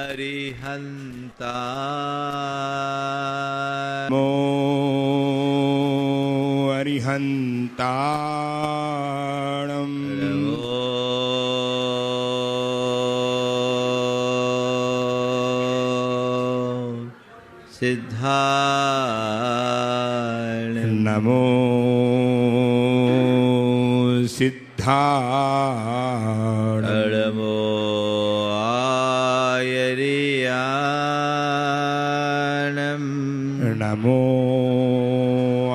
अरिहन्ता नमो अरिहन्ताणं नमो सिद्धाणं नमो सिद्धाणं नमो आयर्याणं नमो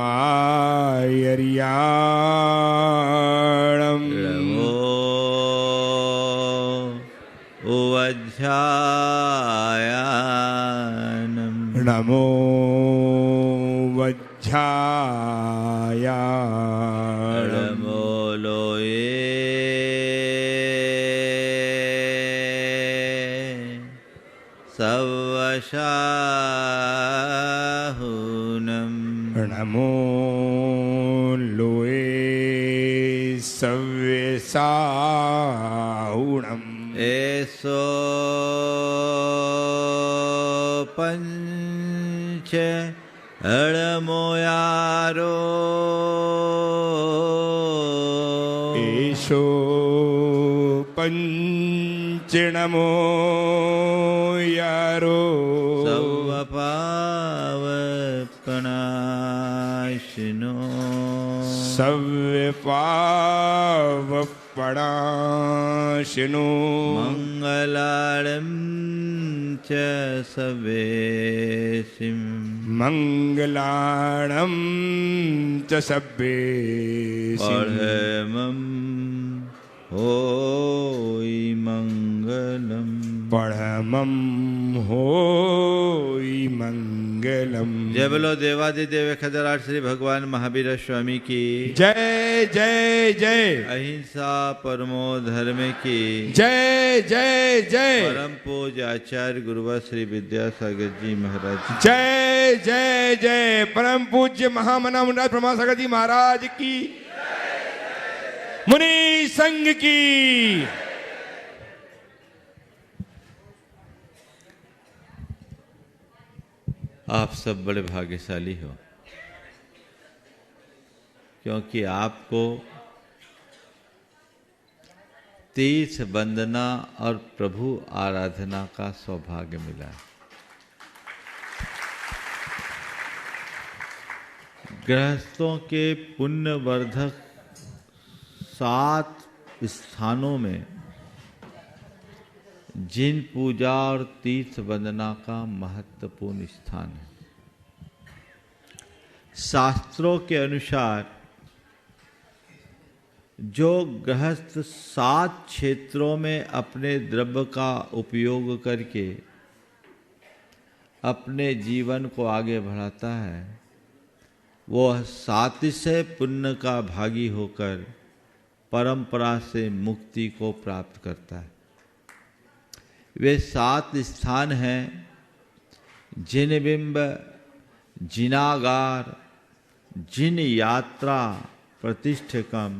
आयर्याणं नमो उवज्झायानं नमो वज्झायाणं नमो लोये सवशाहुनं नमो लोये सव्यसाहुणम् एषो पञ्च अळमोयारो एषो पञ्चनमो यारो सवपावपणाशिनो सव्यपावपणाशिनो मङ्गलाळं च सवेशिं मङ्गलाणं च सव्येशिं पढमं होयि मङ्गलम् परमं होयि मंगलम। जय बोलो देवादिदेव खजराट श्री भगवान महावीर स्वामी की जय जय जय। अहिंसा परमो धर्म की जय जय जय। परम पूज्य आचार्य गुरुवर श्री विद्यासागर जी महाराज जय जय जय। परम पूज्य महामना मुनिराज ब्रह्मासागर जी महाराज की, मुनि संघ की। आप सब बड़े भाग्यशाली हो, क्योंकि आपको तीर्थ वंदना और प्रभु आराधना का सौभाग्य मिला है। गृहस्थों के पुण्यवर्धक 7 स्थानों में जिन पूजा और तीर्थ वंदना का महत्वपूर्ण स्थान है। शास्त्रों के अनुसार जो गृहस्थ 7 क्षेत्रों में अपने द्रव्य का उपयोग करके अपने जीवन को आगे बढ़ाता है, वह 700 पुण्य का भागी होकर परंपरा से मुक्ति को प्राप्त करता है। वे 7 स्थान हैं: जिनबिंब, जिनागार, जिन यात्रा, प्रतिष्ठिकम,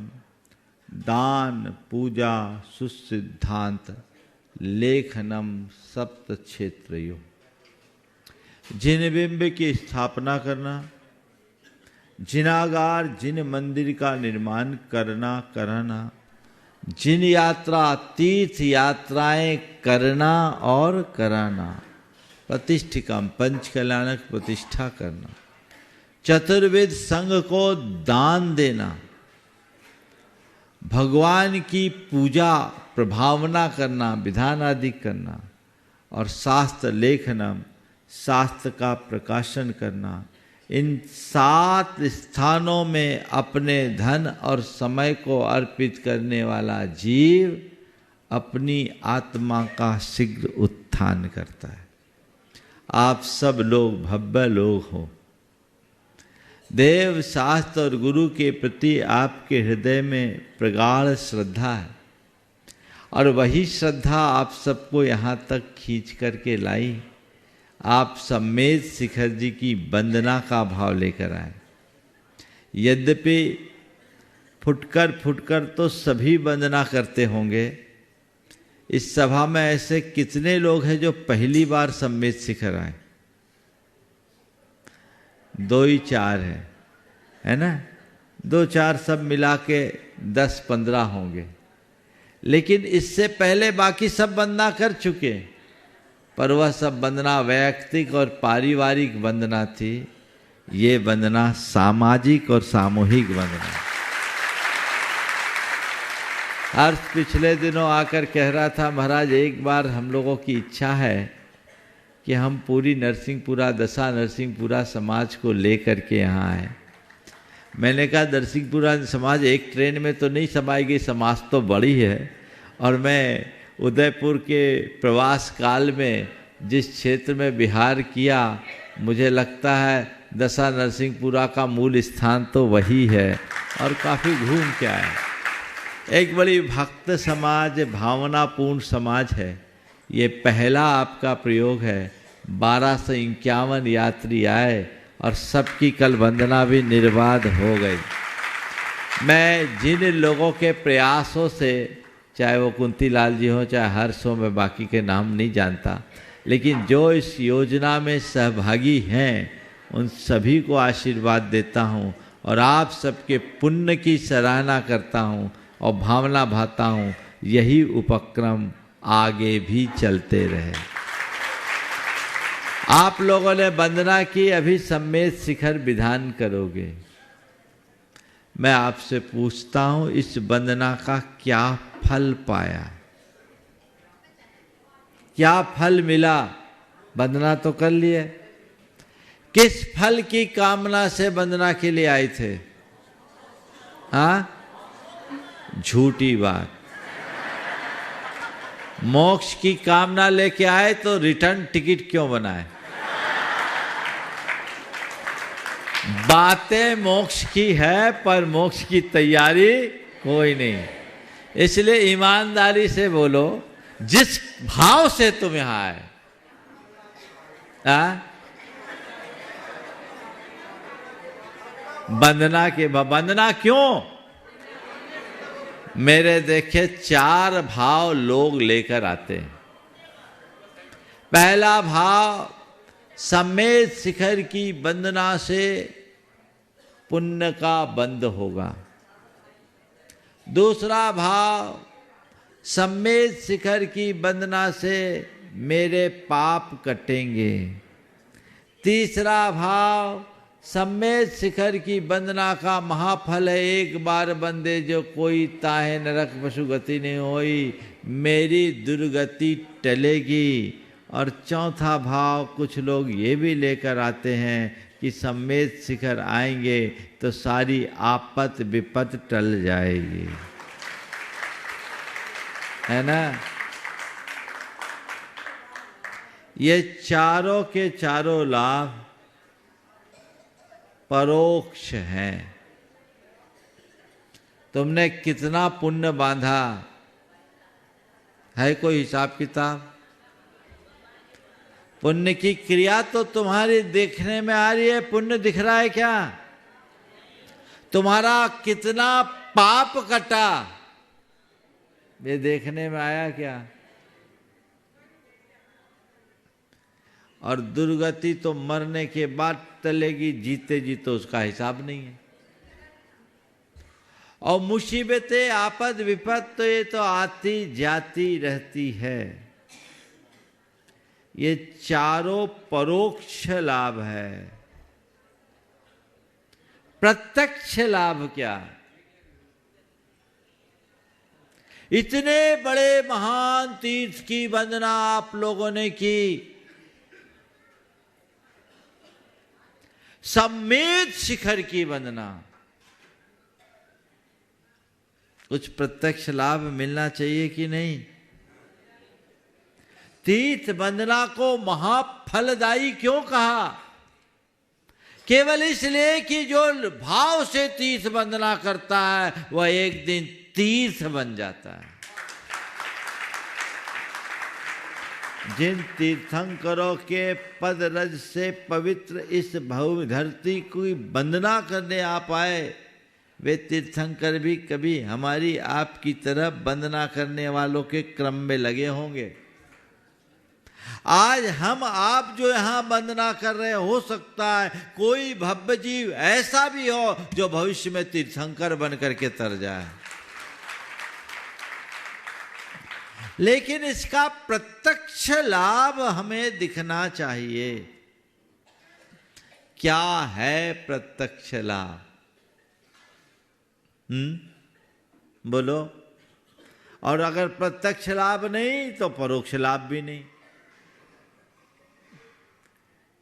दान, पूजा, सुसिद्धांत, लेखनम, सप्त क्षेत्रयो। जिनबिंब की स्थापना करना, जिनागार जिन मंदिर का निर्माण कराना, जिन यात्रा तीर्थ यात्राएं करना और कराना, प्रतिष्ठिकम पंच कल्याणक प्रतिष्ठा करना, चतुर्वेद संघ को दान देना, भगवान की पूजा प्रभावना करना, विधान आदि करना, और शास्त्र लेखनम शास्त्र का प्रकाशन करना। इन 7 स्थानों में अपने धन और समय को अर्पित करने वाला जीव अपनी आत्मा का शीघ्र उत्थान करता है। आप सब लोग भव्य लोग हो। देव शास्त्र और गुरु के प्रति आपके हृदय में प्रगाढ़ श्रद्धा है, और वही श्रद्धा आप सबको यहाँ तक खींच करके लाई। आप सम्मेद शिखर जी की वंदना का भाव लेकर आए। यद्यपि फुटकर फुटकर तो सभी वंदना करते होंगे, इस सभा में ऐसे कितने लोग हैं जो पहली बार सम्मेद शिखर आए? 2 ही 4 है ना? 2-4 सब मिला के 10-15 होंगे, लेकिन इससे पहले बाकी सब वंदना कर चुके, पर वह सब वंदना वैयक्तिक और पारिवारिक वंदना थी। ये वंदना सामाजिक और सामूहिक वंदना। हर्ष पिछले दिनों आकर कह रहा था, महाराज एक बार हम लोगों की इच्छा है कि हम पूरी नरसिंहपुरा, दशा नरसिंहपुरा समाज को लेकर के यहाँ आए। मैंने कहा नरसिंहपुरा समाज एक ट्रेन में तो नहीं समाएगी, समाज तो बड़ी है। और मैं उदयपुर के प्रवास काल में जिस क्षेत्र में विहार किया, मुझे लगता है दशा नरसिंहपुरा का मूल स्थान तो वही है, और काफ़ी घूम के आए। एक बड़ी भक्त समाज, भावनापूर्ण समाज है। ये पहला आपका प्रयोग है। 1251 यात्री आए और सबकी कल वंदना भी निर्बाध हो गई। मैं जिन लोगों के प्रयासों से, चाहे वो कुंती लाल जी हो, चाहे हर्ष हो, मैं बाकी के नाम नहीं जानता, लेकिन जो इस योजना में सहभागी हैं उन सभी को आशीर्वाद देता हूँ और आप सबके पुण्य की सराहना करता हूँ और भावना भाता हूँ यही उपक्रम आगे भी चलते रहे। आप लोगों ने वंदना की, अभी सम्मेद शिखर विधान करोगे। मैं आपसे पूछता हूँ, इस वंदना का क्या फल पाया? क्या फल मिला? वंदना तो कर लिए, किस फल की कामना से वंदना के लिए आए थे? हाँ, झूठी बात। मोक्ष की कामना लेके आए तो रिटर्न टिकट क्यों बनाए? बातें मोक्ष की है पर मोक्ष की तैयारी कोई नहीं। इसलिए ईमानदारी से बोलो, जिस भाव से तुम यहां आए, वंदना के वंदना क्यों? मेरे देखे 4 भाव लोग लेकर आते हैं। पहला भाव, सम्मेद शिखर की वंदना से पुण्य का बंध होगा। दूसरा भाव, सम्मेद शिखर की वंदना से मेरे पाप कटेंगे। तीसरा भाव, सम्मेद शिखर की वंदना का महाफल है, एक बार बंदे जो कोई ताहे नरक पशु गति नहीं होई, मेरी दुर्गति टलेगी। और चौथा भाव, कुछ लोग ये भी लेकर आते हैं कि सम्मेद शिखर आएंगे तो सारी आपत विपत टल जाएगी, है ना? ये चारों के चारों लाभ परोक्ष हैं। तुमने कितना पुण्य बांधा है, कोई हिसाब किताब? पुण्य की क्रिया तो तुम्हारी देखने में आ रही है, पुण्य दिख रहा है क्या? तुम्हारा कितना पाप कटा, ये देखने में आया क्या? और दुर्गति तो मरने के बाद टलेगी, जीते जी तो उसका हिसाब नहीं है। और मुसीबतें, आपद विपद तो ये तो आती जाती रहती है। ये चारों परोक्ष लाभ है। प्रत्यक्ष लाभ क्या? इतने बड़े महान तीर्थ की वंदना आप लोगों ने की, सम्मेद शिखर की वंदना, कुछ प्रत्यक्ष लाभ मिलना चाहिए कि नहीं? तीर्थ वंदना को महाफलदायी क्यों कहा? केवल इसलिए कि जो भाव से तीर्थ वंदना करता है वह एक दिन तीर्थ बन जाता है। जिन तीर्थंकरों के पद रज से पवित्र इस भूमि धरती की वंदना करने आप आए, वे तीर्थंकर भी कभी हमारी आपकी तरह वंदना करने वालों के क्रम में लगे होंगे। आज हम आप जो यहां वंदना कर रहे, हो सकता है कोई भव्य जीव ऐसा भी हो जो भविष्य में तीर्थंकर बन करके तर जाए, लेकिन इसका प्रत्यक्ष लाभ हमें दिखना चाहिए। क्या है प्रत्यक्ष लाभ? बोलो। और अगर प्रत्यक्ष लाभ नहीं तो परोक्ष लाभ भी नहीं।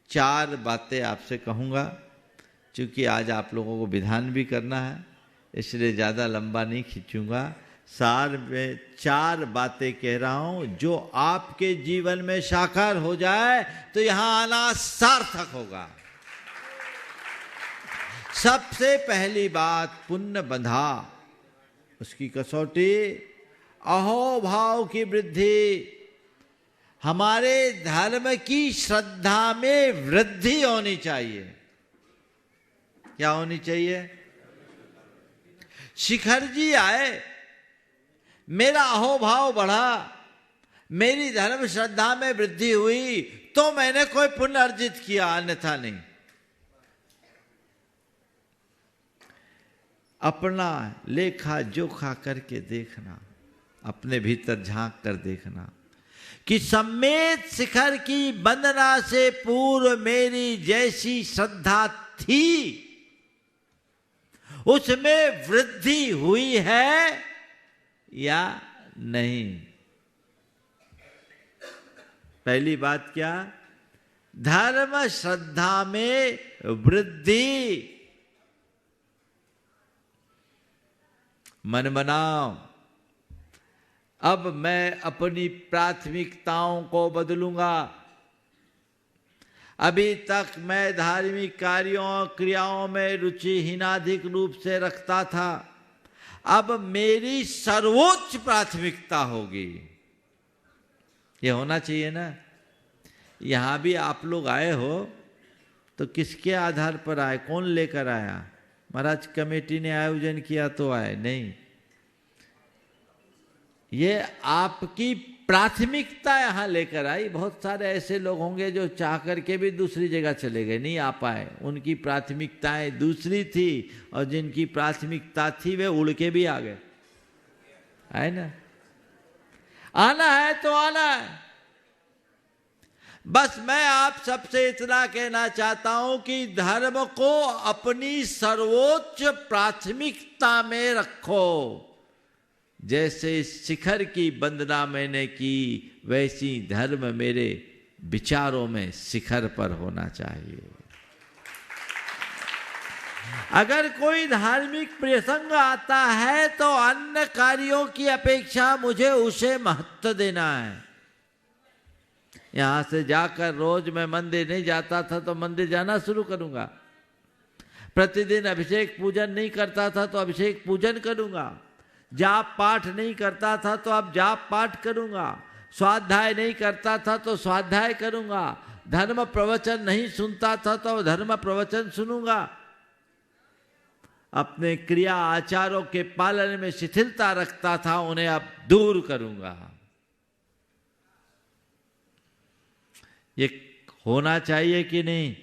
4 बातें आपसे कहूंगा, क्योंकि आज आप लोगों को विधान भी करना है, इसलिए ज्यादा लंबा नहीं खींचूंगा। सार में 4 बातें कह रहा हूं, जो आपके जीवन में साकार हो जाए तो यहां आना सार्थक होगा। सबसे पहली बात, पुण्य बंधा, उसकी कसौटी अहोभाव की वृद्धि। हमारे धर्म की श्रद्धा में वृद्धि होनी चाहिए। क्या होनी चाहिए? शिखर जी आए, मेरा अहोभाव बढ़ा, मेरी धर्म श्रद्धा में वृद्धि हुई, तो मैंने कोई पुण्य अर्जित किया, अन्यथा नहीं। अपना लेखा जोखा करके देखना, अपने भीतर झांक कर देखना कि सम्मेत शिखर की वंदना से पूर्व मेरी जैसी श्रद्धा थी, उसमें वृद्धि हुई है या नहीं। पहली बात क्या? धर्म श्रद्धा में वृद्धि। मन बनाओ, अब मैं अपनी प्राथमिकताओं को बदलूंगा। अभी तक मैं धार्मिक कार्यों और क्रियाओं में रुचि हीनाधिक रूप से रखता था, अब मेरी सर्वोच्च प्राथमिकता होगी। ये होना चाहिए ना। यहां भी आप लोग आए हो तो किसके आधार पर आए? कौन लेकर आया? महाराज कमेटी ने आयोजन किया तो आए? नहीं, ये आपकी प्राथमिकता यहां लेकर आई। बहुत सारे ऐसे लोग होंगे जो चाह करके भी दूसरी जगह चले गए, नहीं आ पाए, उनकी प्राथमिकताएं दूसरी थी, और जिनकी प्राथमिकता थी वे उड़ के भी आ गए। है ना? आना है तो आना है। बस मैं आप सबसे इतना कहना चाहता हूं कि धर्म को अपनी सर्वोच्च प्राथमिकता में रखो। जैसे शिखर की वंदना मैंने की, वैसी धर्म मेरे विचारों में शिखर पर होना चाहिए। अगर कोई धार्मिक प्रसंग आता है तो अन्य कार्यों की अपेक्षा मुझे उसे महत्व देना है। यहां से जाकर रोज मैं मंदिर नहीं जाता था तो मंदिर जाना शुरू करूंगा। प्रतिदिन अभिषेक पूजन नहीं करता था तो अभिषेक पूजन करूंगा। जाप पाठ नहीं करता था तो अब जाप पाठ करूंगा। स्वाध्याय नहीं करता था तो स्वाध्याय करूंगा। धर्म प्रवचन नहीं सुनता था तो धर्म प्रवचन सुनूंगा। अपने क्रिया आचारों के पालन में शिथिलता रखता था, उन्हें अब दूर करूंगा। ये होना चाहिए कि नहीं?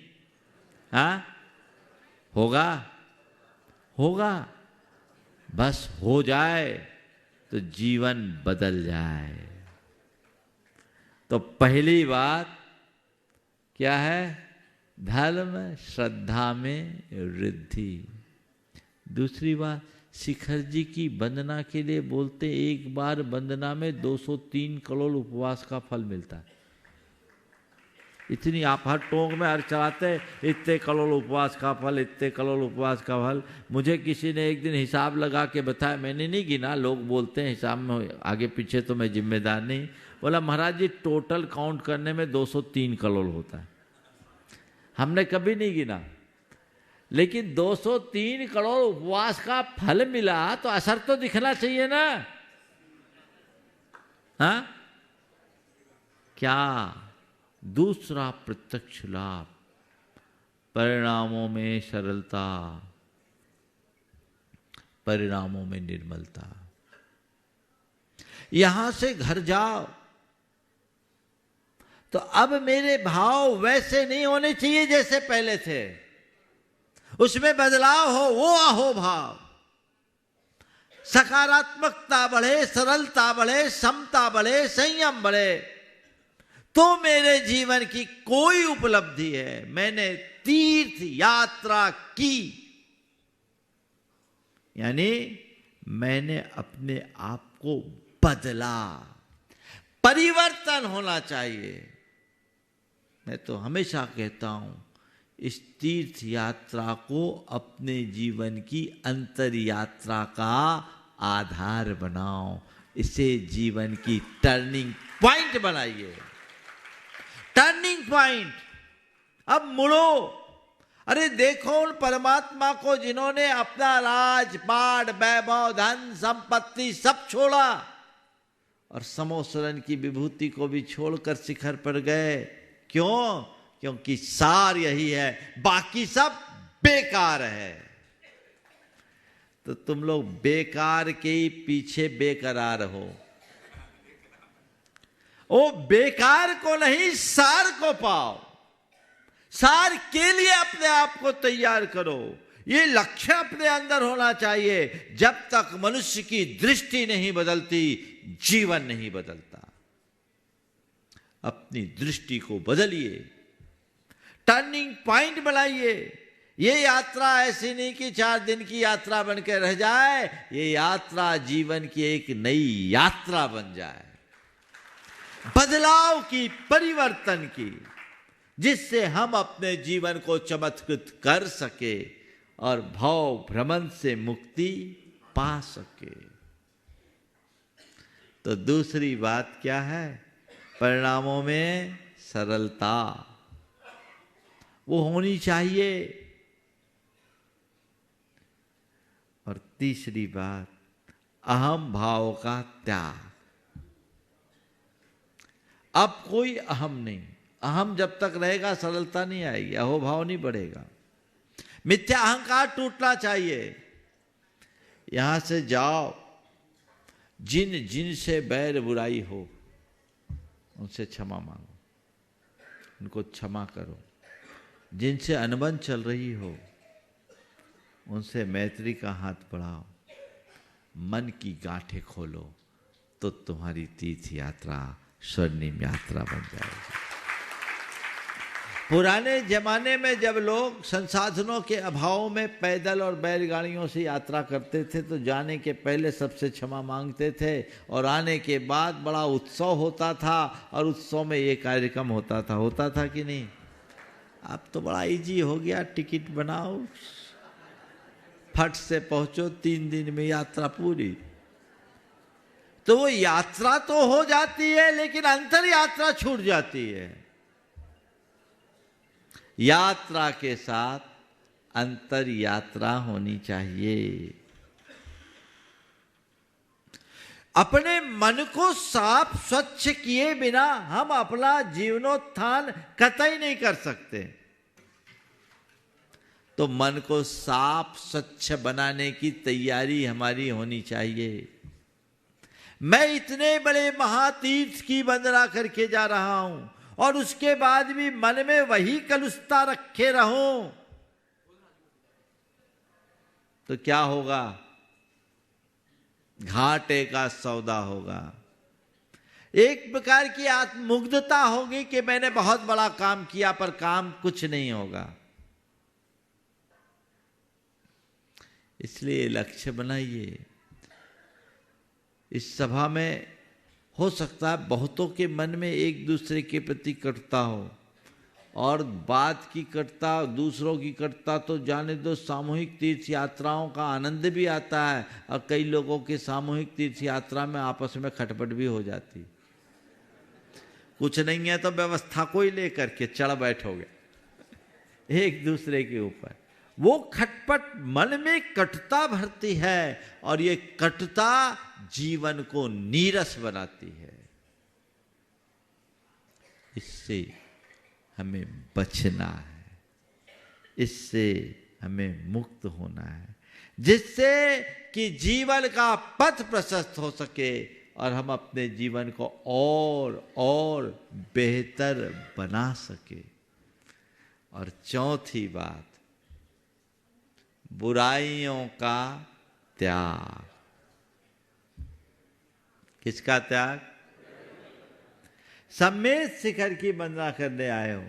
हाँ, होगा, होगा। बस हो जाए तो जीवन बदल जाए। तो पहली बात क्या है? धर्म श्रद्धा में वृद्धि। दूसरी बात, शिखर जी की वंदना के लिए बोलते एक बार वंदना में 203 करोड़ उपवास का फल मिलता है। इतनी आप हर टोंक में हर चलाते, इतने करोड़ उपवास का फल, इतने करोड़ उपवास का फल। मुझे किसी ने एक दिन हिसाब लगा के बताया, मैंने नहीं गिना, लोग बोलते हैं हिसाब में आगे पीछे, तो मैं जिम्मेदार नहीं। बोला महाराज जी टोटल काउंट करने में 203 करोड़ होता है। हमने कभी नहीं गिना, लेकिन 203 करोड़ उपवास का फल मिला तो असर तो दिखना चाहिए ना। हाँ, क्या? दूसरा प्रत्यक्ष लाभ, परिणामों में सरलता। परिणामों में निर्मलता। यहां से घर जाओ तो अब मेरे भाव वैसे नहीं होने चाहिए जैसे पहले थे, उसमें बदलाव हो, वो अहोभाव। सकारात्मकता बढ़े, सरलता बढ़े, समता बढ़े, संयम बढ़े, तो मेरे जीवन की कोई उपलब्धि है। मैंने तीर्थ यात्रा की, यानी मैंने अपने आप को बदला। परिवर्तन होना चाहिए। मैं तो हमेशा कहता हूं, इस तीर्थ यात्रा को अपने जीवन की अंतर यात्रा का आधार बनाओ, इसे जीवन की टर्निंग पॉइंट बनाइए। Turning point. अब मुड़ो। अरे देखो उन परमात्मा को जिन्होंने अपना राजपाट, वैभव, धन, संपत्ति सब छोड़ा और समोसरन की विभूति को भी छोड़कर शिखर पर गए। क्यों? क्योंकि सार यही है, बाकी सब बेकार है। तो तुम लोग बेकार के ही पीछे बेकरार हो। ओ बेकार को नहीं, सार को पाओ। सार के लिए अपने आप को तैयार करो। ये लक्ष्य अपने अंदर होना चाहिए। जब तक मनुष्य की दृष्टि नहीं बदलती, जीवन नहीं बदलता। अपनी दृष्टि को बदलिए, टर्निंग पॉइंट बनाइए। ये यात्रा ऐसी नहीं कि 4 दिन की यात्रा बनकर रह जाए, ये यात्रा जीवन की एक नई यात्रा बन जाए, बदलाव की, परिवर्तन की, जिससे हम अपने जीवन को चमत्कृत कर सके और भव भ्रमण से मुक्ति पा सके। तो दूसरी बात क्या है? परिणामों में सरलता वो होनी चाहिए। और तीसरी बात, अहम भाव का त्याग। अब कोई अहम नहीं। अहम जब तक रहेगा सरलता नहीं आएगी, अहोभाव नहीं बढ़ेगा। मिथ्या अहंकार टूटना चाहिए। यहां से जाओ, जिन जिन से बैर बुराई हो उनसे क्षमा मांगो, उनको क्षमा करो। जिनसे अनबन चल रही हो उनसे मैत्री का हाथ बढ़ाओ। मन की गांठें खोलो तो तुम्हारी तीर्थ यात्रा स्वर्णिम यात्रा बन जाएगी। पुराने जमाने में जब लोग संसाधनों के अभाव में पैदल और बैलगाड़ियों से यात्रा करते थे तो जाने के पहले सबसे क्षमा मांगते थे और आने के बाद बड़ा उत्सव होता था और उत्सव में ये कार्यक्रम होता था कि नहीं? अब तो बड़ा इजी हो गया, टिकट बनाओ, फट से पहुंचो, 3 दिन में यात्रा पूरी। तो वो यात्रा तो हो जाती है लेकिन अंतर यात्रा छूट जाती है। यात्रा के साथ अंतर यात्रा होनी चाहिए। अपने मन को साफ स्वच्छ किए बिना हम अपना जीवनोत्थान कतई नहीं कर सकते। तो मन को साफ स्वच्छ बनाने की तैयारी हमारी होनी चाहिए। मैं इतने बड़े महातीर्थ की वंदना करके जा रहा हूं और उसके बाद भी मन में वही कलुषता रखे रहूं तो क्या होगा? घाटे का सौदा होगा। एक प्रकार की आत्ममुग्धता होगी कि मैंने बहुत बड़ा काम किया पर काम कुछ नहीं होगा। इसलिए लक्ष्य बनाइए। इस सभा में हो सकता है बहुतों के मन में एक दूसरे के प्रति कटुता हो और बात की कटुता, दूसरों की कटुता तो जाने दो। सामूहिक तीर्थ यात्राओं का आनंद भी आता है और कई लोगों के सामूहिक तीर्थ यात्रा में आपस में खटपट भी हो जाती। कुछ नहीं है तो व्यवस्था को ही लेकर के चढ़ बैठोगे एक दूसरे के ऊपर। वो खटपट मन में कटुता भरती है और ये कटुता जीवन को नीरस बनाती है। इससे हमें बचना है, इससे हमें मुक्त होना है। जिससे कि जीवन का पथ प्रशस्त हो सके और हम अपने जीवन को और बेहतर बना सके। और चौथी बात, बुराइयों का त्याग। किसका त्याग? सम्मेद शिखर की वंदना करने आए हो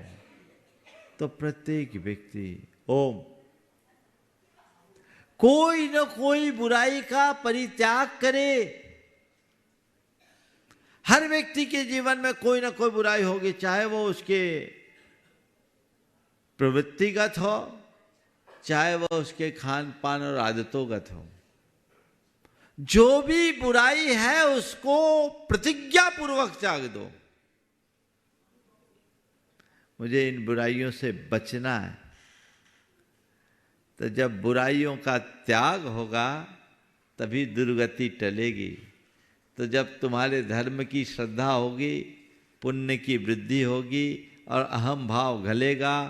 तो प्रत्येक व्यक्ति ओम कोई न कोई बुराई का परित्याग करे। हर व्यक्ति के जीवन में कोई ना कोई बुराई होगी, चाहे वो उसके प्रवृत्तिगत हो, चाहे वो उसके खान पान और आदतोंगत हो। जो भी बुराई है उसको प्रतिज्ञा पूर्वक त्याग दो। मुझे इन बुराइयों से बचना है। तो जब बुराइयों का त्याग होगा तभी दुर्गति टलेगी। तो जब तुम्हारे धर्म की श्रद्धा होगी, पुण्य की वृद्धि होगी और अहम भाव घलेगा,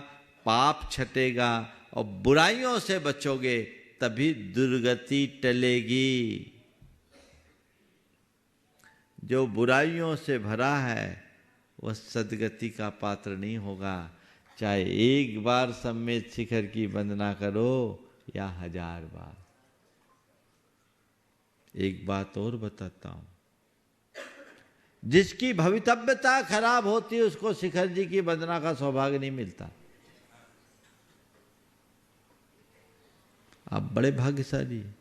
पाप छटेगा और बुराइयों से बचोगे, तभी दुर्गति टलेगी। जो बुराइयों से भरा है वह सद्गति का पात्र नहीं होगा, चाहे एक बार सम्मेद शिखर की वंदना करो या 1000 बार। एक बात और बताता हूं, जिसकी भवितव्यता खराब होती है उसको शिखर जी की वंदना का सौभाग्य नहीं मिलता। आप बड़े भाग्यशाली हैं।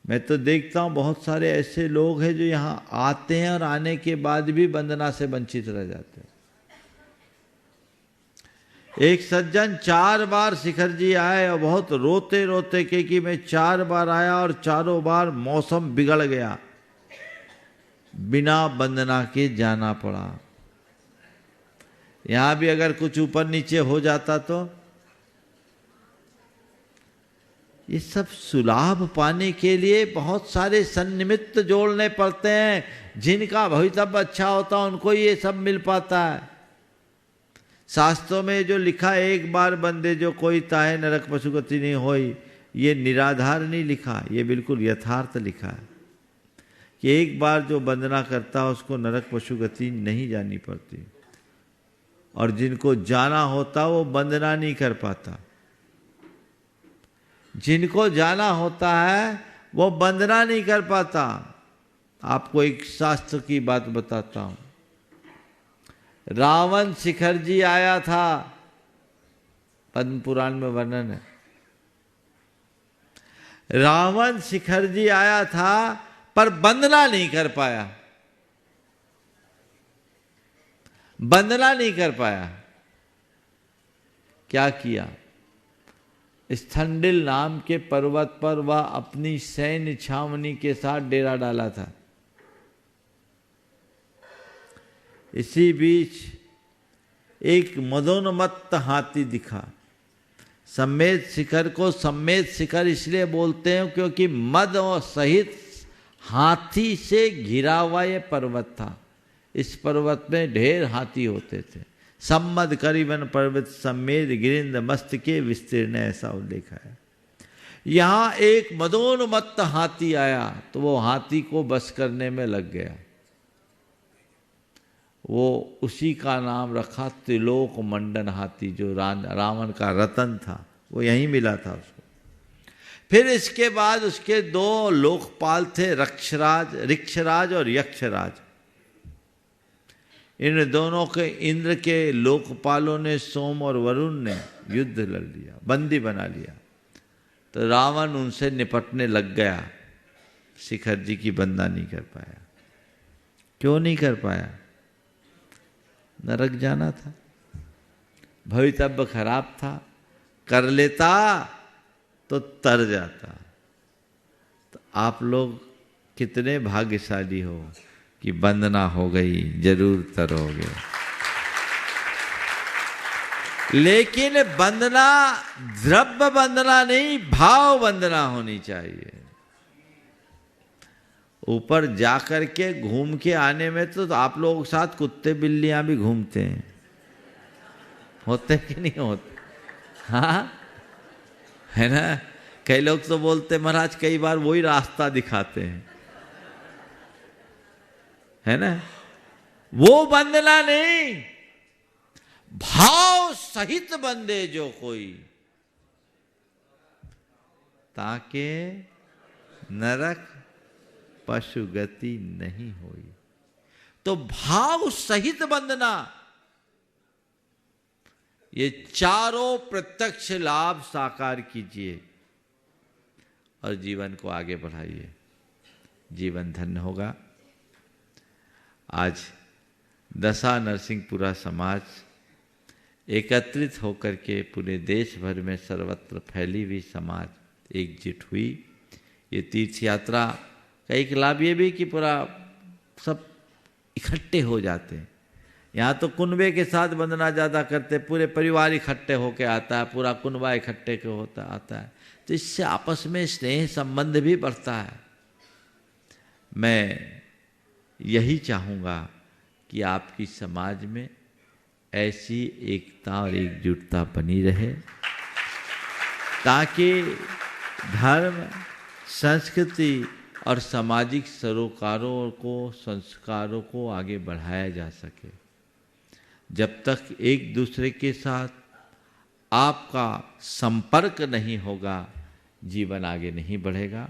मैं तो देखता हूं बहुत सारे ऐसे लोग हैं जो यहां आते हैं और आने के बाद भी वंदना से वंचित रह जाते हैं। एक सज्जन 4 बार शिखर जी आए और बहुत रोते रोते के कि मैं 4 बार आया और चारों बार मौसम बिगड़ गया, बिना वंदना के जाना पड़ा। यहां भी अगर कुछ ऊपर नीचे हो जाता तो ये सब सुलाभ पाने के लिए बहुत सारे सन्निमित्त जोड़ने पड़ते हैं। जिनका भवितव्य अच्छा होता है उनको ये सब मिल पाता है। शास्त्रों में जो लिखा है, एक बार बंदे जो कोई ताहे नरक पशुगति नहीं होई, ये निराधार नहीं लिखा, ये बिल्कुल यथार्थ लिखा है कि एक बार जो वंदना करता है उसको नरक पशुगति नहीं जानी पड़ती, और जिनको जाना होता वो वंदना नहीं कर पाता। जिनको जाना होता है वो वंदना नहीं कर पाता। आपको एक शास्त्र की बात बताता हूं। रावण शिखर जी आया था, पद्म पुराण में वर्णन है। रावण शिखर जी आया था पर वंदना नहीं कर पाया, वंदना नहीं कर पाया। क्या किया? स्थंडिल नाम के पर्वत पर वह अपनी सैन्य छावनी के साथ डेरा डाला था। इसी बीच एक मदोन्मत्त हाथी दिखा। सम्मेद शिखर को सम्मेद शिखर इसलिए बोलते हैं क्योंकि मद और सहित हाथी से घिरा हुआ ये पर्वत था। इस पर्वत में ढेर हाथी होते थे। सम्मद करीबन पर्वत सम्मेद गिरिंद मस्त के विस्तीर्ण, ऐसा उल्लेख है। यहां एक मदोन्मत्त हाथी आया तो वो हाथी को बस करने में लग गया। वो उसी का नाम रखा त्रिलोक मंडन हाथी, जो रावण का रतन था, वो यहीं मिला था उसको। फिर इसके बाद उसके 2 लोकपाल थे, ऋक्षराज और यक्षराज। इन दोनों के इंद्र के लोकपालों ने, सोम और वरुण ने युद्ध लड़ लिया, बंदी बना लिया। तो रावण उनसे निपटने लग गया, शिखर जी की वंदना नहीं कर पाया। क्यों नहीं कर पाया? नरक जाना था, भवितव्य खराब था, कर लेता तो तर जाता। तो आप लोग कितने भाग्यशाली हो कि वंदना हो गई, जरूर तरोगे। लेकिन वंदना द्रव्य वंदना नहीं, भाव वंदना होनी चाहिए। ऊपर जाकर के घूम के आने में तो आप लोगों के साथ कुत्ते बिल्लियां भी घूमते हैं, होते कि नहीं होते? हाँ, है ना? कई लोग तो बोलते महाराज कई बार वही रास्ता दिखाते हैं, है ना। वो वंदना नहीं, भाव सहित बंदे जो कोई, ताके नरक पशु गति नहीं होई। तो भाव सहित वंदना, ये चारों प्रत्यक्ष लाभ साकार कीजिए और जीवन को आगे बढ़ाइए, जीवन धन्य होगा। आज दशा नरसिंहपुरा समाज एकत्रित होकर के पूरे देश भर में सर्वत्र फैली हुई समाज एकजुट हुई। ये तीर्थ यात्रा का एक लाभ ये भी कि पूरा सब इकट्ठे हो जाते हैं। यहाँ तो कुनबे के साथ वंदना ज़्यादा करते, पूरे परिवार इकट्ठे होके आता है, पूरा कुनबा इकट्ठे के होता आता है, तो इससे आपस में स्नेह संबंध भी बढ़ता है। मैं यही चाहूँगा कि आपकी समाज में ऐसी एकता और एकजुटता बनी रहे, ताकि धर्म, संस्कृति और सामाजिक सरोकारों को, संस्कारों को आगे बढ़ाया जा सके। जब तक एक दूसरे के साथ आपका संपर्क नहीं होगा, जीवन आगे नहीं बढ़ेगा।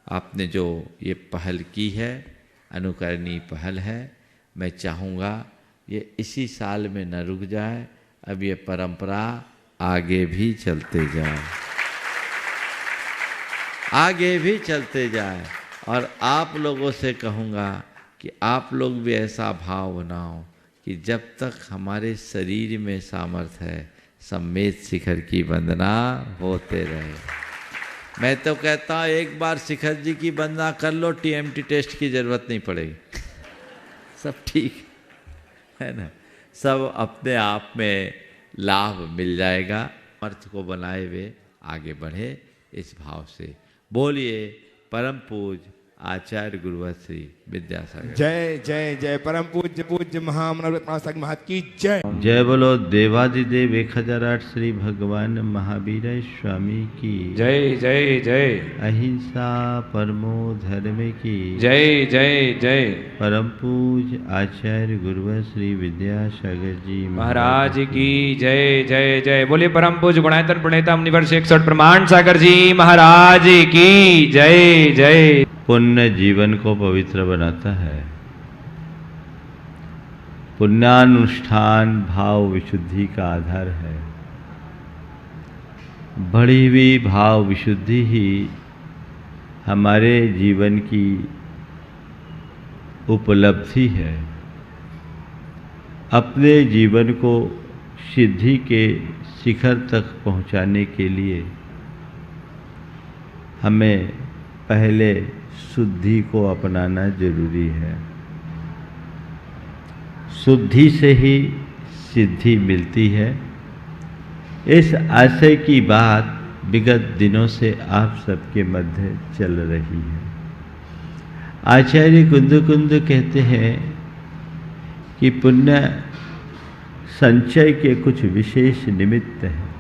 आपने जो ये पहल की है, अनुकरणीय पहल है, मैं चाहूँगा ये इसी साल में न रुक जाए, अब ये परंपरा आगे भी चलते जाए, आगे भी चलते जाए। और आप लोगों से कहूँगा कि आप लोग भी ऐसा भाव बनाओ कि जब तक हमारे शरीर में सामर्थ्य है, सम्मेत शिखर की वंदना होते रहे। मैं तो कहता हूँ एक बार शिखर जी की वंदना कर लो, टीएमटी टेस्ट की जरूरत नहीं पड़ेगी, सब ठीक है ना, सब अपने आप में लाभ मिल जाएगा। अर्थ को बनाए हुए आगे बढ़े इस भाव से। बोलिए परम पूज्य आचार्य गुरुवर श्री विद्यासागर। जय जय जय। परम पूज्य पूज्य महामनोरथ महाराज की जय। जय बोलो देवादिदेव 1008 श्री भगवान महावीर स्वामी की जय जय जय। अहिंसा परमो धर्म की जय जय जय। परम पूज्य आचार्य गुरुवर श्री विद्यासागर जी महाराज की जय जय जय। बोले परम पूज्य गुणायतन प्रणेता मुनिवर 161 प्रमाण सागर जी महाराज की जय जय। पुण्य जीवन को पवित्र बनाता है। पुण्यानुष्ठान भाव विशुद्धि का आधार है। बढ़ी हुई भाव विशुद्धि ही हमारे जीवन की उपलब्धि है। अपने जीवन को सिद्धि के शिखर तक पहुंचाने के लिए हमें पहले शुद्धि को अपनाना जरूरी है। शुद्धि से ही सिद्धि मिलती है। इस आशय की बात विगत दिनों से आप सबके मध्य चल रही है। आचार्य कुंद कहते हैं कि पुण्य संचय के कुछ विशेष निमित्त हैं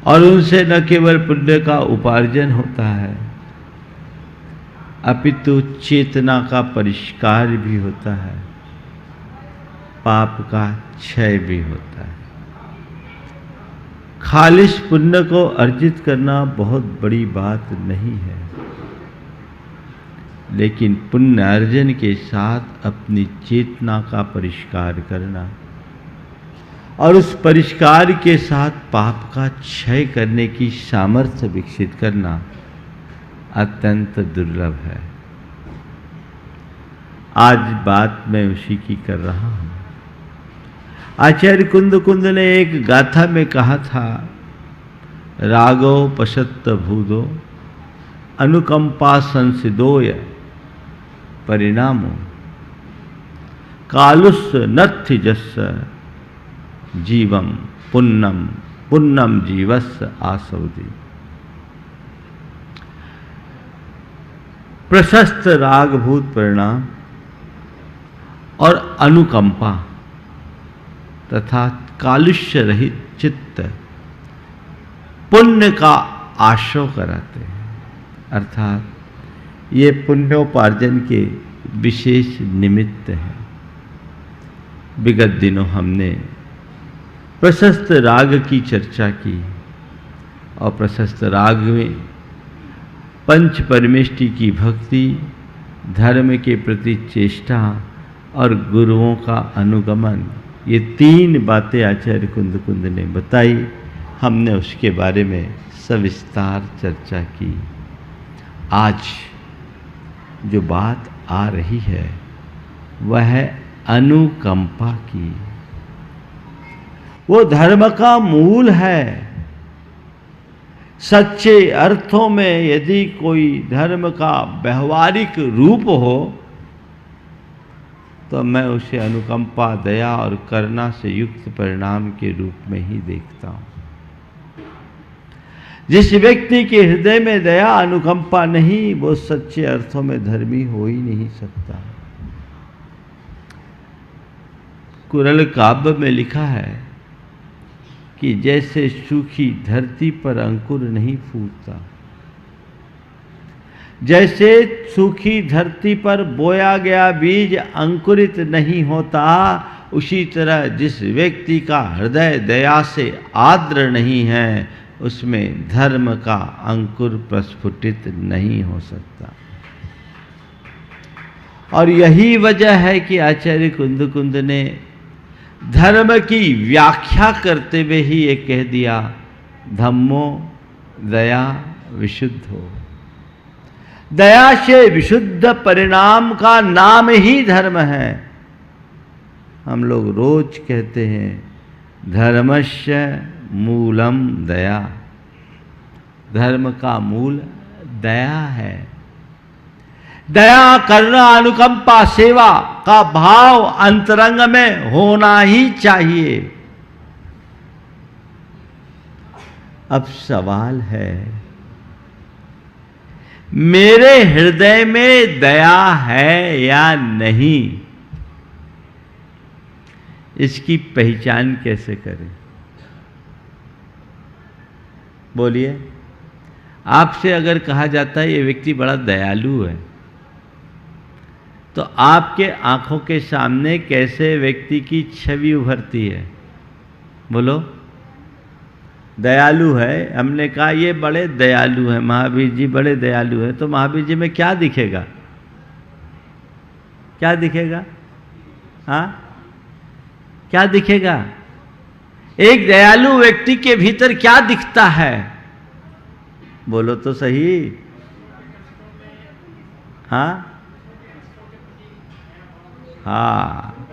और उनसे न केवल पुण्य का उपार्जन होता है, अपितु चेतना का परिष्कार भी होता है, पाप का क्षय भी होता है। खालिश पुण्य को अर्जित करना बहुत बड़ी बात नहीं है, लेकिन पुण्य अर्जन के साथ अपनी चेतना का परिष्कार करना और उस परिष्कार के साथ पाप का क्षय करने की सामर्थ्य विकसित करना अत्यंत दुर्लभ है। आज बात मैं उसी की कर रहा हूं। आचार्य कुंद ने एक गाथा में कहा था, रागो पशत्त भूदो अनुकंपा संसिदोय परिणामो कालुस नत्थि जस्स जीवम पुन्नम पुन्नम जीवस्य आसौदी। प्रशस्त रागभूत परिणाम और अनुकंपा तथा कालुष्य रहित चित्त पुण्य का आश्रव कराते हैं, अर्थात ये पुण्योपार्जन के विशेष निमित्त हैं। विगत दिनों हमने प्रशस्त राग की चर्चा की और प्रशस्त राग में पंच परमेष्टि की भक्ति, धर्म के प्रति चेष्टा और गुरुओं का अनुगमन, ये 3 बातें आचार्य कुंद ने बताई। हमने उसके बारे में सविस्तार चर्चा की। आज जो बात आ रही है वह है अनुकंपा की। वो धर्म का मूल है। सच्चे अर्थों में यदि कोई धर्म का व्यवहारिक रूप हो तो मैं उसे अनुकंपा, दया और करुणा से युक्त परिणाम के रूप में ही देखता हूं। जिस व्यक्ति के हृदय में दया, अनुकंपा नहीं, वो सच्चे अर्थों में धर्मी हो ही नहीं सकता। कुरल काव्य में लिखा है कि जैसे सूखी धरती पर अंकुर नहीं फूटता, जैसे सूखी धरती पर बोया गया बीज अंकुरित नहीं होता, उसी तरह जिस व्यक्ति का हृदय दया से आर्द्र नहीं है, उसमें धर्म का अंकुर प्रस्फुटित नहीं हो सकता। और यही वजह है कि आचार्य कुंद ने धर्म की व्याख्या करते हुए ही ये कह दिया, धम्मो दया विशुद्धो। दया से विशुद्ध परिणाम का नाम ही धर्म है। हम लोग रोज कहते हैं धर्मस्य मूलम दया। धर्म का मूल दया है। दया, करुणा, अनुकंपा, सेवा का भाव अंतरंग में होना ही चाहिए। अब सवाल है, मेरे हृदय में दया है या नहीं, इसकी पहचान कैसे करें? बोलिए। आपसे अगर कहा जाता है ये व्यक्ति बड़ा दयालु है, तो आपके आंखों के सामने कैसे व्यक्ति की छवि उभरती है? बोलो। दयालु है, हमने कहा ये बड़े दयालु हैं, महावीर जी बड़े दयालु हैं, तो महावीर जी में क्या दिखेगा? क्या दिखेगा? हाँ, क्या दिखेगा? एक दयालु व्यक्ति के भीतर क्या दिखता है? बोलो तो सही। हाँ हाँ,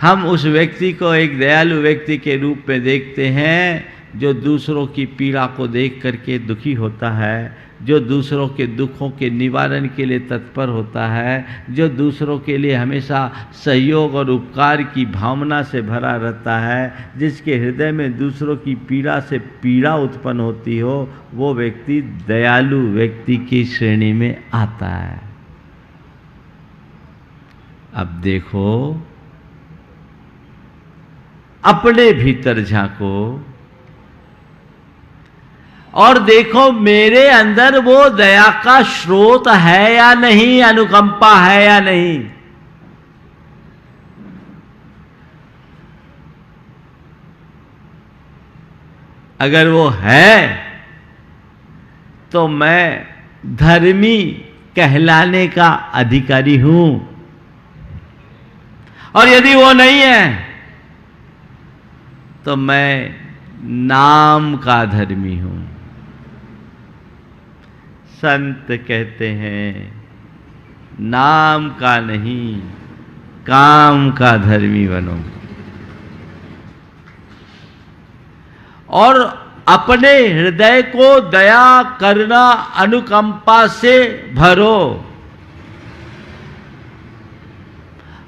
हम उस व्यक्ति को एक दयालु व्यक्ति के रूप में देखते हैं जो दूसरों की पीड़ा को देख करके दुखी होता है, जो दूसरों के दुखों के निवारण के लिए तत्पर होता है, जो दूसरों के लिए हमेशा सहयोग और उपकार की भावना से भरा रहता है, जिसके हृदय में दूसरों की पीड़ा से पीड़ा उत्पन्न होती हो, वो व्यक्ति दयालु व्यक्ति की श्रेणी में आता है। अब देखो, अपने भीतर झांको और देखो मेरे अंदर वो दया का स्रोत है या नहीं, अनुकंपा है या नहीं। अगर वो है तो मैं धर्मी कहलाने का अधिकारी हूं, और यदि वो नहीं है तो मैं नाम का धर्मी हूं। संत कहते हैं नाम का नहीं, काम का धर्मी बनो। और अपने हृदय को दया, करुणा, अनुकंपा से भरो।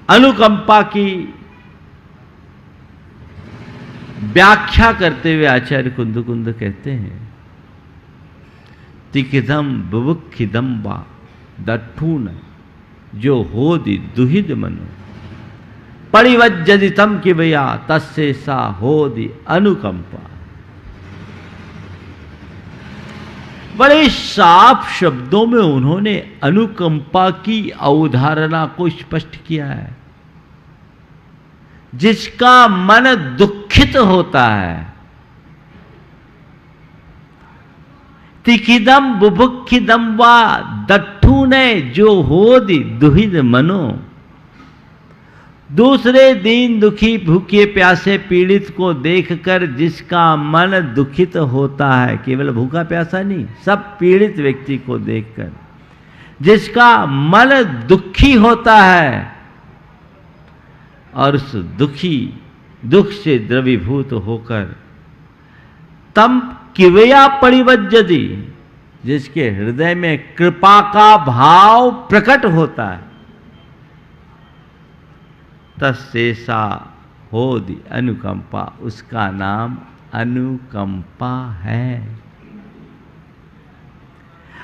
अनुकंपा की व्याख्या करते हुए आचार्य कुंद कहते हैं, तिकिदम बुभुक्षिदम वा दठून जो होदि दुहिद मनो परिवज्जदितम कि भैया तस्से सा होदि अनुकंपा। बड़े साफ शब्दों में उन्होंने अनुकंपा की अवधारणा को स्पष्ट किया है। जिसका मन दुखित होता है, तिखिदम बुभुक्षिदम वा दट्ठू ने जो होदि दुहिद मनो। दूसरे दीन दुखी भूखे प्यासे पीड़ित को देखकर जिसका मन दुखित होता है, केवल भूखा प्यासा नहीं, सब पीड़ित व्यक्ति को देखकर जिसका मन दुखी होता है और उस दुख से द्रवीभूत होकर तम किवया परिवज्जति, जिसके हृदय में कृपा का भाव प्रकट होता है, तस्सेसा होदि अनुकंपा, उसका नाम अनुकंपा है।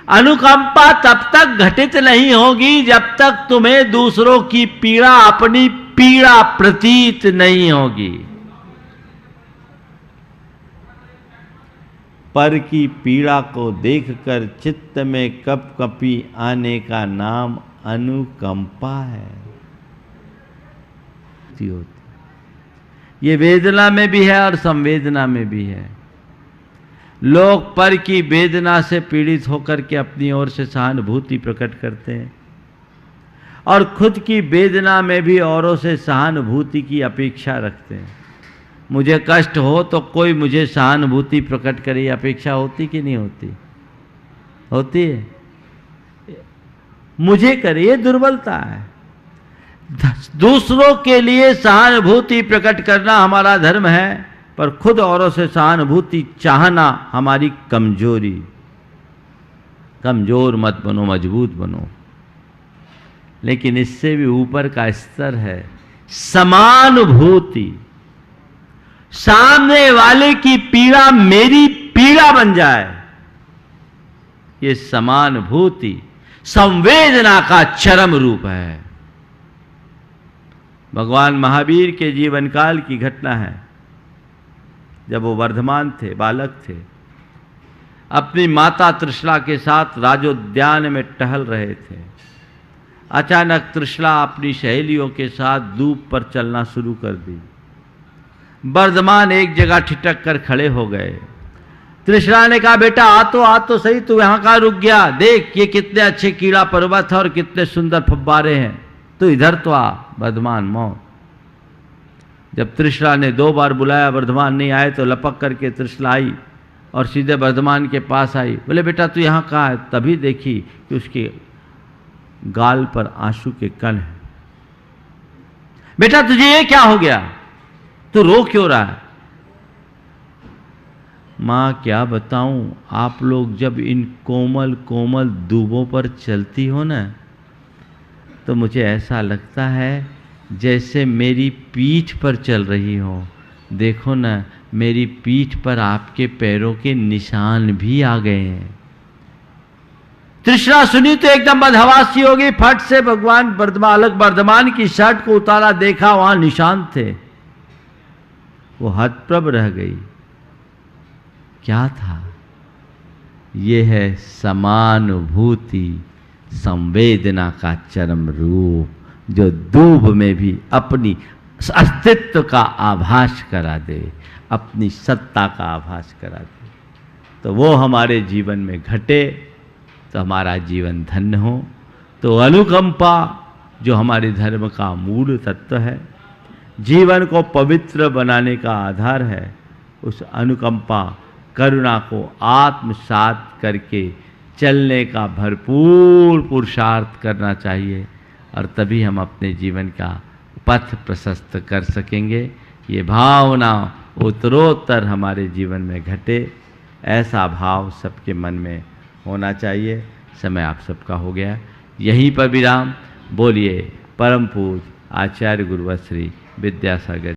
अनुकंपा तब तक घटित नहीं होगी जब तक तुम्हें दूसरों की पीड़ा अपनी पीड़ा प्रतीत नहीं होगी। पर की पीड़ा को देखकर चित्त में कपकपी आने का नाम अनुकंपा है। ये वेदना में भी है और संवेदना में भी है। लोग पर की वेदना से पीड़ित होकर के अपनी ओर से सहानुभूति प्रकट करते हैं और खुद की वेदना में भी औरों से सहानुभूति की अपेक्षा रखते हैं। मुझे कष्ट हो तो कोई मुझे सहानुभूति प्रकट करे, अपेक्षा होती कि नहीं होती? होती है। मुझे करे, ये दुर्बलता है। दूसरों के लिए सहानुभूति प्रकट करना हमारा धर्म है, पर खुद औरों से सहानुभूति चाहना हमारी कमजोरी। कमजोर मत बनो, मजबूत बनो। लेकिन इससे भी ऊपर का स्तर है समानुभूति। सामने वाले की पीड़ा मेरी पीड़ा बन जाए, ये समानुभूति संवेदना का चरम रूप है। भगवान महावीर के जीवन काल की घटना है। जब वो वर्धमान थे, बालक थे, अपनी माता तृष्णा के साथ राजोद्यान में टहल रहे थे। अचानक तृष्णा अपनी सहेलियों के साथ धूप पर चलना शुरू कर दी। वर्धमान एक जगह ठिठक कर खड़े हो गए। तृष्णा ने कहा, बेटा आ तो सही, तू यहां कहां रुक गया? देख ये कितने अच्छे कीड़ा पर्वत है और कितने सुंदर फव्वारे हैं, तो इधर तो आ। वर्धमान मौन। जब तृष्णा ने 2 बार बुलाया, वर्धमान नहीं आए, तो लपक करके तृष्णा आई और सीधे वर्धमान के पास आई। बोले, बेटा तू यहाँ कहाँ है? तभी देखी कि उसके गाल पर आंसू के कण हैं। बेटा तुझे ये क्या हो गया? तू रो क्यों रहा है? माँ क्या बताऊं, आप लोग जब इन कोमल कोमल दूबों पर चलती हो ना, तो मुझे ऐसा लगता है जैसे मेरी पीठ पर चल रही हो। देखो ना, मेरी पीठ पर आपके पैरों के निशान भी आ गए हैं। तृष्णा सुनी तो एकदम बदहवासी हो गई। फट से भगवान वर्धमान की शर्ट को उतारा, देखा वहां निशान थे। वो हतप्रभ रह गई। क्या था? ये है समानुभूति, संवेदना का चरम रूप, जो दूब में भी अपनी अस्तित्व का आभास करा दे, अपनी सत्ता का आभास करा दे। तो वो हमारे जीवन में घटे तो हमारा जीवन धन्य हो। तो अनुकंपा जो हमारे धर्म का मूल तत्व है, जीवन को पवित्र बनाने का आधार है, उस अनुकंपा करुणा को आत्मसात करके चलने का भरपूर पुरुषार्थ करना चाहिए, और तभी हम अपने जीवन का पथ प्रशस्त कर सकेंगे। ये भावना उत्तरोत्तर हमारे जीवन में घटे, ऐसा भाव सबके मन में होना चाहिए। समय आप सबका हो गया, यहीं पर विराम। बोलिए परम पूज्य आचार्य गुरुवर श्री विद्यासागर।